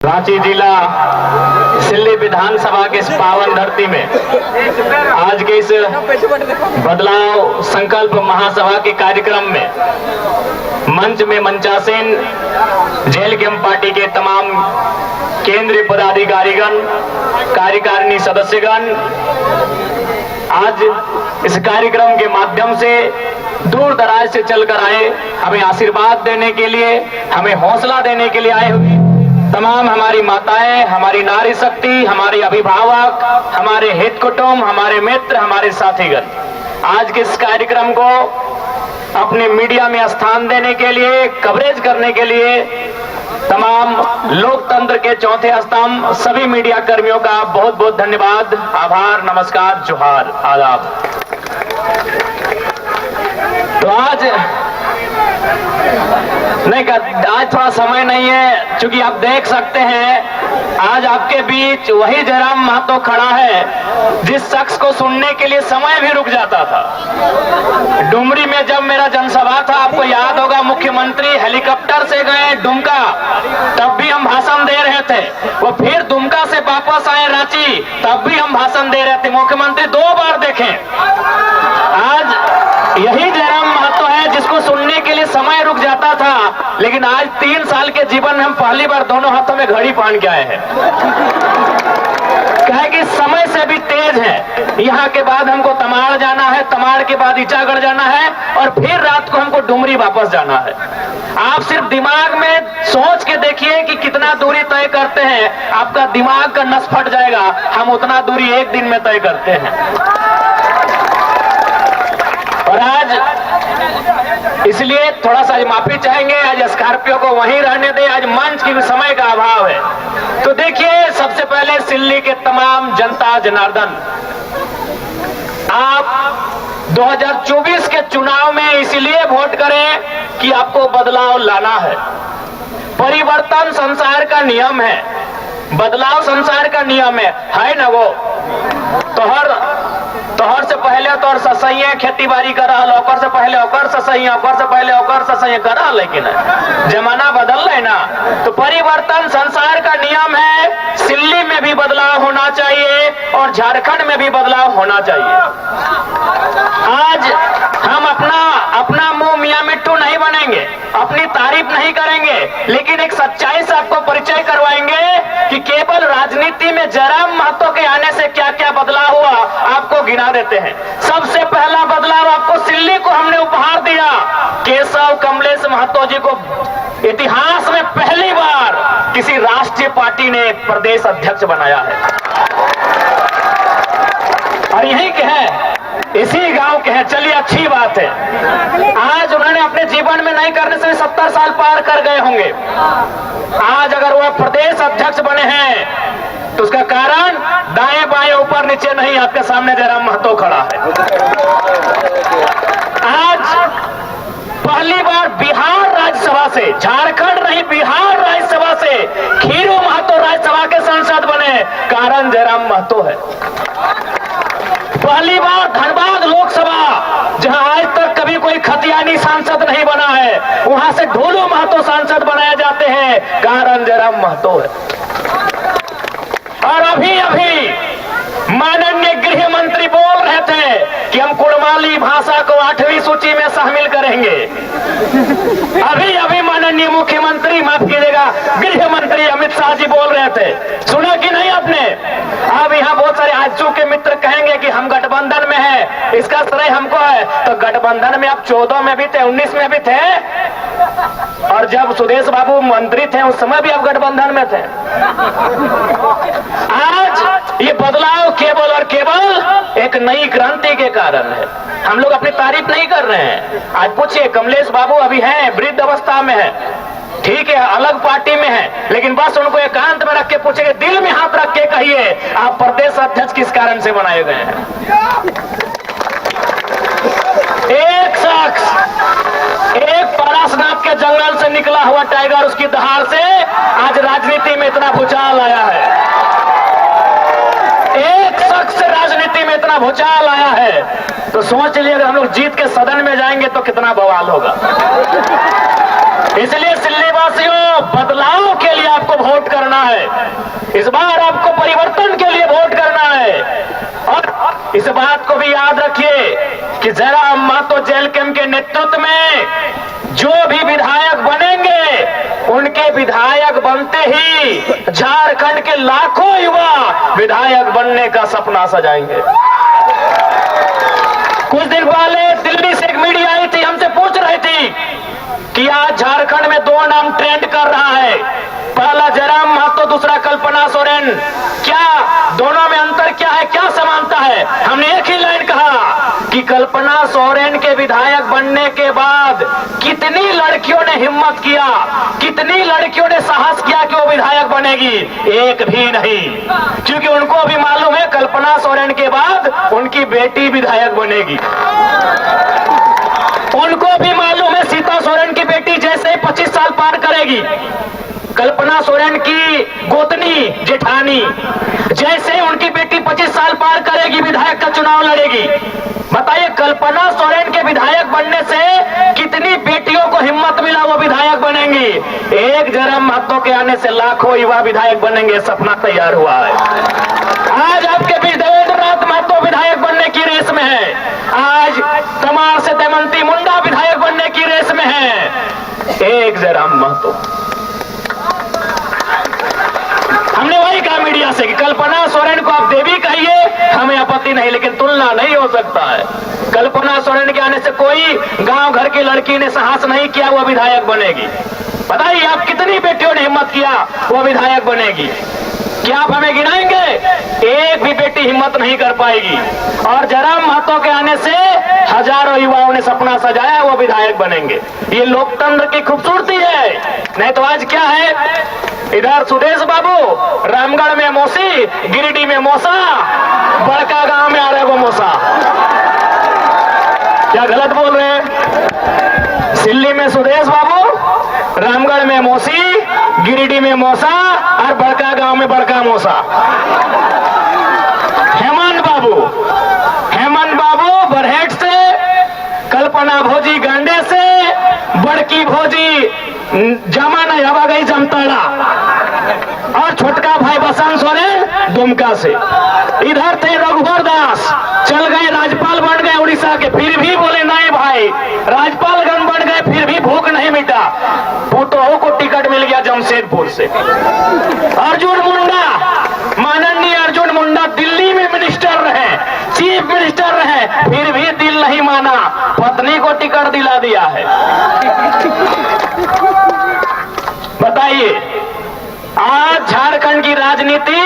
रांची जिला सिल्ली विधानसभा के इस पावन धरती में आज के इस बदलाव संकल्प महासभा के कार्यक्रम में मंच में मंचासीन जेल कैंप पार्टी के तमाम केंद्रीय पदाधिकारीगण, कार्यकारिणी सदस्यगण आज इस कार्यक्रम के माध्यम से दूर दराज से चलकर आए, हमें आशीर्वाद देने के लिए, हमें हौसला देने के लिए आए हुए तमाम हमारी माताएं, हमारी नारी शक्ति, हमारे अभिभावक, हमारे हित कुटुंब, हमारे मित्र, हमारे साथीगण आज के इस कार्यक्रम को अपने मीडिया में स्थान देने के लिए, कवरेज करने के लिए तमाम लोकतंत्र के चौथे स्तंभ सभी मीडिया कर्मियों का बहुत बहुत धन्यवाद, आभार, नमस्कार, जोहार, आदाब। तो आज थोड़ा समय नहीं है, क्योंकि आप देख सकते हैं आज आपके बीच वही जयराम महतो खड़ा है जिस शख्स को सुनने के लिए समय भी रुक जाता था। डुमरी में जब मेरा जनसभा था, आपको याद होगा, मुख्यमंत्री हेलीकॉप्टर से गए दुमका, तब भी हम भाषण दे रहे थे। वो फिर दुमका से वापस आए रांची, तब भी हम भाषण दे रहे थे। मुख्यमंत्री 2 बार देखें। आज यही जयराम महतो है जिसको सुनने के लिए समय रुक जाता था, लेकिन आज 3 साल के जीवन में हम पहली बार दोनों हाथों में घड़ी पहन के आए हैं। कहे कि समय से भी तेज है। यहाँ के बाद हमको तमाड़ जाना है, तमाड़ के बाद ईचागढ़ जाना है और फिर रात को हमको डुमरी वापस जाना है। आप सिर्फ दिमाग में सोच के देखिए कि कितना दूरी तय करते हैं, आपका दिमाग का नस फट जाएगा। हम उतना दूरी 1 दिन में तय करते हैं। और आज इसलिए थोड़ा सा माफी चाहेंगे, आज स्कॉर्पियो को वहीं रहने दे, आज मंच की समय का अभाव है। तो देखिए, सबसे पहले सिल्ली के तमाम जनता जनार्दन, आप 2024 के चुनाव में इसलिए वोट करें कि आपको बदलाव लाना है। परिवर्तन संसार का नियम है, बदलाव संसार का नियम है ना? वो तोहर से पहले तोहर ससैया खेती बाड़ी कर रहा, ओकर से पहले ओकर ससैया, ओकर से पहले ओकर ससैया कर रहा, लेकिन जमाना बदल रहा है ना। तो परिवर्तन संसार का नियम है। सिल्ली में भी बदलाव होना चाहिए और झारखंड में भी बदलाव होना चाहिए। आज हम अपना मुंह मियां मिट्टू नहीं बनेंगे, अपनी तारीफ नहीं करेंगे, लेकिन एक सच्चाई से आपको परिचय करवाएंगे कि केवल राजनीति में जयराम महतो के आने से क्या क्या बदलाव हुआ, आपको गिना देते हैं। सबसे पहला बदलाव आपको सिल्ली को हमने उपहार दिया। केशव कमलेश महतो जी को इतिहास में पहली बार किसी राष्ट्रीय पार्टी ने प्रदेश अध्यक्ष बनाया है। और यही के है, इसी गांव के हैं। चलिए, अच्छी बात है। आज उन्होंने अपने जीवन में नहीं करने से 70 साल पार कर गए होंगे। आज अगर वह प्रदेश अध्यक्ष बने हैं तो उसका कारण दाएं बाएं ऊपर नीचे नहीं, आपके सामने जयराम महतो खड़ा है। आज पहली बार बिहार राज्यसभा से, झारखंड नहीं बिहार राज्यसभा से खीरू महतो राज्यसभा के सांसद बने, कारण जयराम महतो है। पहली बार धनबाद लोकसभा, जहां आज तक कभी कोई खतियानी सांसद नहीं बना है, वहां से ढोलू महतो सांसद बनाए जाते हैं, कारण जयराम महतो है। और अभी माननीय गृह मंत्री बोल रहे थे कि हम कुड़माली भाषा को 8वीं सूची में शामिल करेंगे। अभी माननीय मुख्यमंत्री, माफ कीजिएगा, गृह मंत्री अमित शाह जी बोल रहे थे, सुना कि नहीं आपने? अब यहाँ बहुत सारे आजू के मित्र कहेंगे कि हम गठबंधन में हैं, इसका श्रेय हमको है। तो गठबंधन में आप 14 में भी थे, 19 में भी थे, और जब सुदेश बाबू मंत्री थे उस समय भी आप गठबंधन में थे। आज ये बदलाव केवल और केवल एक नई क्रांति के कारण है। हम लोग अपनी तारीफ नहीं कर रहे हैं। आज पूछिए, कमलेश बाबू अभी हैं, वृद्ध अवस्था में है, ठीक है, अलग पार्टी में है, लेकिन बस उनको एकांत में रख के पूछेंगे, दिल में हाथ रख के कहिए, आप प्रदेश अध्यक्ष किस कारण से बनाए गए हैं? एक शख्स, एक पारसनाथ के जंगल से निकला हुआ टाइगर, उसकी दहाड़ से आज राजनीति में इतना भूचाल आया है। एक शख्स राजनीति में इतना भूचाल आया है, तो सोच लीजिए अगर हम लोग जीत के सदन में जाएंगे तो कितना बवाल होगा। इसलिए सिल्ली वासियों, बदलाव के लिए आपको वोट करना है। इस बार आपको परिवर्तन के लिए वोट करना है। और इस बात को भी याद रखिए कि जयराम महतो जेल कैंप के नेतृत्व में जो भी विधायक बनेंगे, उनके विधायक बनते ही झारखंड के लाखों युवा विधायक बनने का सपना सजाएंगे। कुछ दिन पहले दिल्ली से एक मीडिया आई थी, हमसे पूछ रही थी कि आज झारखंड में दो नाम ट्रेंड कर रहा है, पहला जयराम महतो, दूसरा कल्पना सोरेन। क्या दोनों में अंतर क्या है, क्या समानता है? हमने एक ही लाइन कहा कि कल्पना सोरेन के विधायक बनने के बाद कितनी लड़कियों ने हिम्मत किया, कितनी लड़कियों ने साहस किया कि वो विधायक बनेगी? एक भी नहीं, क्योंकि उनको भी मालूम है कल्पना सोरेन के बाद उनकी बेटी विधायक बनेगी। उनको भी मालूम है सीता सोरेन की बेटी जैसे ही 25 साल पार करेगी, कल्पना सोरेन की गोतनी जेठानी जैसे ही उनकी बेटी 25 साल पार करेगी, विधायक का चुनाव लड़ेगी। बताइए, कल्पना सोरेन के विधायक बनने से कितनी बेटियों को हिम्मत मिला, वो विधायक बनेंगी। एक जयराम महतो के आने से लाखों युवा विधायक बनेंगे, सपना तैयार हुआ है। आज आपके बीच देवेंद्र नाथ महतो विधायक बनने की रेस में है, आज तमार से दमयंती मुंडा विधायक बनने की रेस में है। एक जयराम महतो। हमने वही कहा मीडिया से कि कल्पना सोरेन को आप देवी कहिए, हमें आपत्ति नहीं, लेकिन तुलना नहीं हो सकता है। कल्पना सोरेन के आने से कोई गांव घर की लड़की ने साहस नहीं किया वो विधायक बनेगी। बताइए, आप कितनी बेटियों ने हिम्मत किया वो विधायक बनेगी? क्या आप हमें गिनाएंगे? एक भी बेटी हिम्मत नहीं कर पाएगी। और जयराम महतो के आने से हजारों युवाओं ने सपना सजाया, वो विधायक बनेंगे। ये लोकतंत्र की खूबसूरती है। नहीं तो आज क्या है, इधर सुदेश बाबू रामगढ़ में मौसी, गिरिडीह में मौसा, बड़का गांव में आ रहे वो मौसा। क्या गलत बोल रहे हैं? सिल्ली में सुदेश बाबू, रामगढ़ में मौसी, गिरिडीह में मौसा और बड़का गांव में बड़का मौसा। हेमंत बाबू बरहेट से, कल्पना भोजी गांडे से, बड़की भोजी जमा नहीं हवा गई जमताड़ा, और छोटका भाई बसंत सोरेन दुमका से। इधर थे रघुवर दास, चल गए राज्यपाल बन गए उड़ीसा के, फिर भी बोले नहीं भाई, राज्यपालगंज बन गए फिर भी भूख नहीं मिटा। पुतोहू को टिकट मिल गया जमशेदपुर से। अर्जुन मुंडा, माननीय अर्जुन मुंडा दिल्ली में मिनिस्टर रहे, चीफ मिनिस्टर रहे, फिर भी दिल नहीं माना, पत्नी को टिकट दिला दिया है। बताइए, आज झारखंड की राजनीति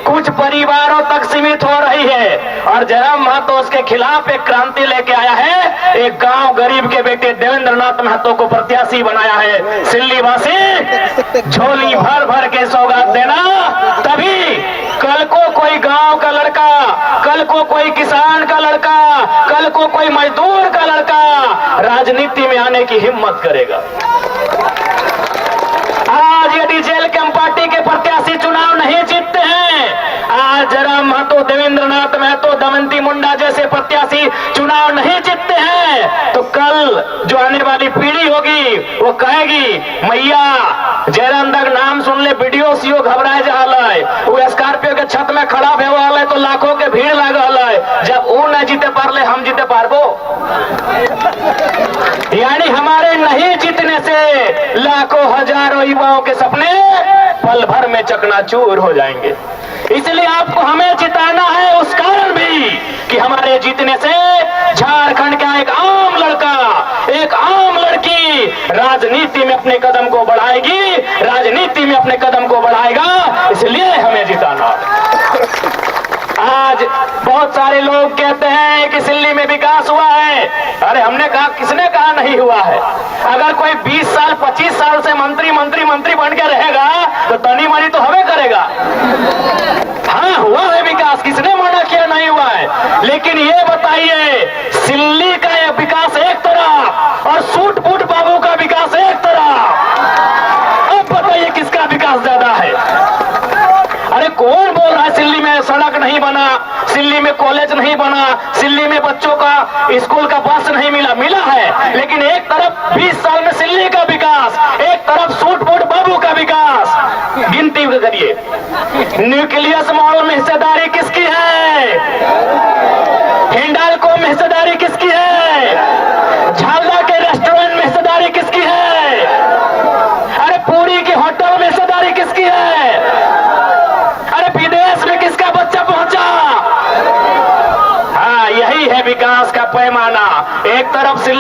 कुछ परिवारों तक सीमित हो रही है और जयराम महतो उसके खिलाफ एक क्रांति लेके आया है। एक गांव गरीब के बेटे देवेंद्र नाथ महतो को प्रत्याशी बनाया है। सिल्ली वासी झोली भर भर के सौगात देना, तभी कल को कोई गांव का लड़का, कल को कोई किसान का लड़का, कल को कोई मजदूर का लड़का राजनीति में आने की हिम्मत करेगा। आज यदि जेल कैंप पार्टी के प्रत्याशी चुनाव नहीं जीतते हैं, आज जयराम महतो, देवेंद्र नाथ महतो, दमयंती मुंडा जैसे प्रत्याशी चुनाव नहीं जीतते हैं, तो कल जो आने वाली पीढ़ी होगी वो कहेगी मैया जयराम तक नाम सुन ले वीडियो सीओ घबराए जा रहा है, वो स्कॉर्पियो के छत में खड़ा हुआ है तो लाखों के भीड़ लागल है, जब वो नहीं जीते पारले हम जीते पारबो। यानी हमारे नहीं जीतने से लाखों हजारों युवाओं के सपने पल भर में चकनाचूर हो जाएंगे। इसलिए आपको हमें जिताना है, उस कारण भी कि हमारे जीतने से झारखंड का एक आम लड़का, एक आम लड़की राजनीति में अपने कदम को बढ़ाएगी, राजनीति में अपने कदम को बढ़ाएगा, इसलिए हमें जिताना। आज बहुत सारे लोग कहते हैं कि सिल्ली में विकास हुआ है। अरे हमने कहा, किसने कहा नहीं हुआ है? अगर कोई 20 साल 25 साल से मंत्री बन के रहेगा तो तनी मनी तो हमें करेगा। हाँ, हुआ है विकास, किसने मना किया नहीं हुआ है? लेकिन ये बताइए, सिल्ली का यह विकास एक तरफ और सूट बूट बाबू का विकास एक तरफ। अब बताइए किसका विकास ज्यादा है? अरे कौन बोल रहा है सिल्ली में सड़क नहीं बना, सिल्ली में कॉलेज नहीं बना, सिल्ली में बच्चों का स्कूल का बस नहीं मिला है, लेकिन एक तरफ 20 साल में सिल्ली का विकास, एक तरफ सूट बूट बाबू का विकास। गिनती करिए, न्यूक्लियस मॉल में हिस्सेदारी किसकी है? हिंडाल्को में हिस्सेदारी किसकी है? झालदा के रेस्टोरेंट में हिस्सेदारी किसकी है? अरे पूरी के होटल में हिस्सेदारी किसकी है? अरे विदेश में किसका बच्चा पहुंचा? हाँ, यही है विकास का पैमाना। एक तरफ सिल्ली